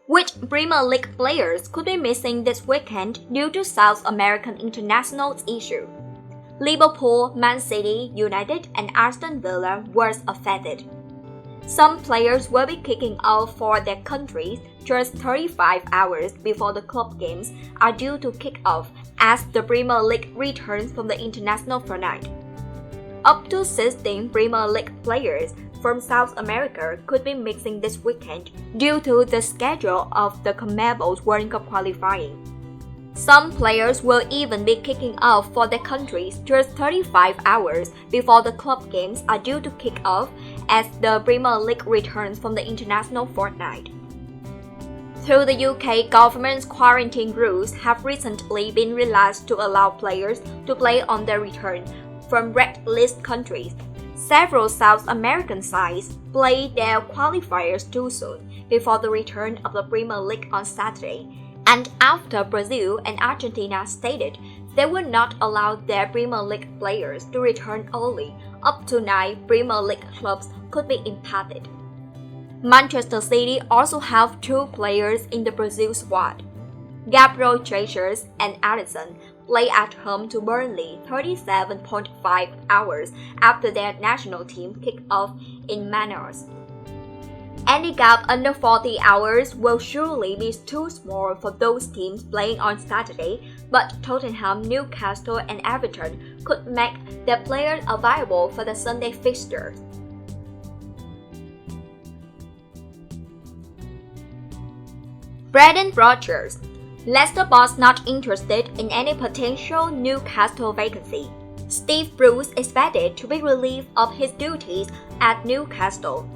Which Premier League players could be missing this weekend due to South American internationals issue? Liverpool, Man City, United, and Aston Villa were affected. Some players will be kicking off for their countries just 35 hours before the club games are due to kick off as the Premier League returns from the international fortnight. Up to 16 Premier League players from South America could be missing this weekend due to the schedule of the CONMEBOL World Cup qualifying. Some players will even be kicking off for their countries just 35 hours before the club games are due to kick off as the Premier League returns from the international fortnight. Through the UK government's quarantine rules have recently been relaxed to allow players to play on their return from red list countries. Several South American sides played their qualifiers too soon before the return of the Premier League on Saturday, and after Brazil and Argentina stated they would not allow their Premier League players to return early, up to 9 Premier League clubs could be impacted. Manchester City also have 2 players in the Brazil squad. Gabriel Jesus and Alisson play at home to Burnley 37.5 hours after their national team kicked off in Manaus. Any gap under 40 hours will surely be too small for those teams playing on Saturday, but Tottenham, Newcastle, and Everton could make their players available for the Sunday fixtures. Brendan Rodgers. Leicester boss not interested in any potential Newcastle vacancy. Steve Bruce expected to be relieved of his duties at Newcastle.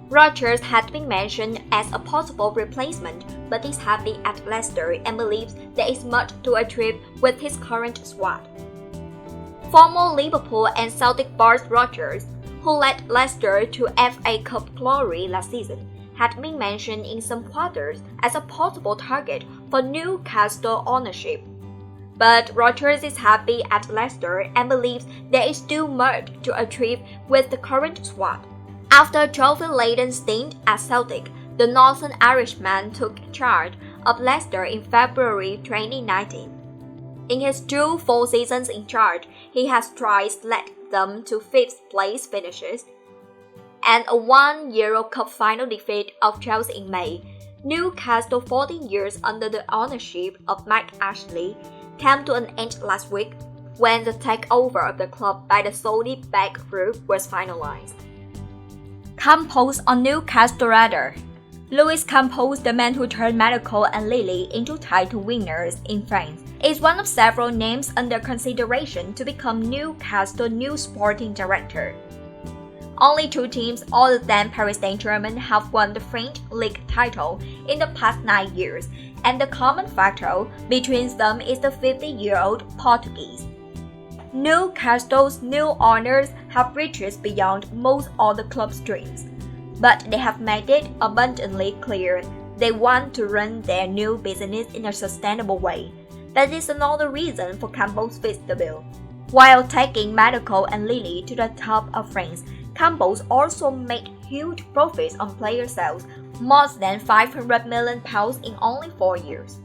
Rodgers had been mentioned as a possible replacement, but is happy at Leicester and believes there is much to achieve with his current squad. Former Liverpool and Celtic boss Rodgers, who led Leicester to FA Cup glory last season, had been mentioned in some quarters as a possible target for Newcastle ownership. But Rodgers is happy at Leicester and believes there is still much to achieve with the current squad. After a trophy-laden stint at Celtic, the Northern Irishman took charge of Leicester in February 2019. In his 2 full seasons in charge, he has twice led them to 5th-place finishes and a 1 Euro Cup final defeat of Chelsea in May. Newcastle 14 years under the ownership of Mike Ashley came to an end last week when the takeover of the club by the Saudi-backed group was finalized. Campos on Newcastle radar. Luis Campos, the man who turned Monaco and Lille into title winners in France, is one of several names under consideration to become Newcastle's new sporting director. Only 2 teams other than Paris Saint-Germain have won the French league title in the past 9 years, and the common factor between them is the 50-year-old Portuguese. Newcastle's new owners have riches beyond most other clubs' dreams, but they have made it abundantly clear they want to run their new business in a sustainable way. That is another reason for Campos fits the bill. While taking Monaco and Lille to the top of France, Campos also made huge profits on player sales, more than £500 million in only 4 years.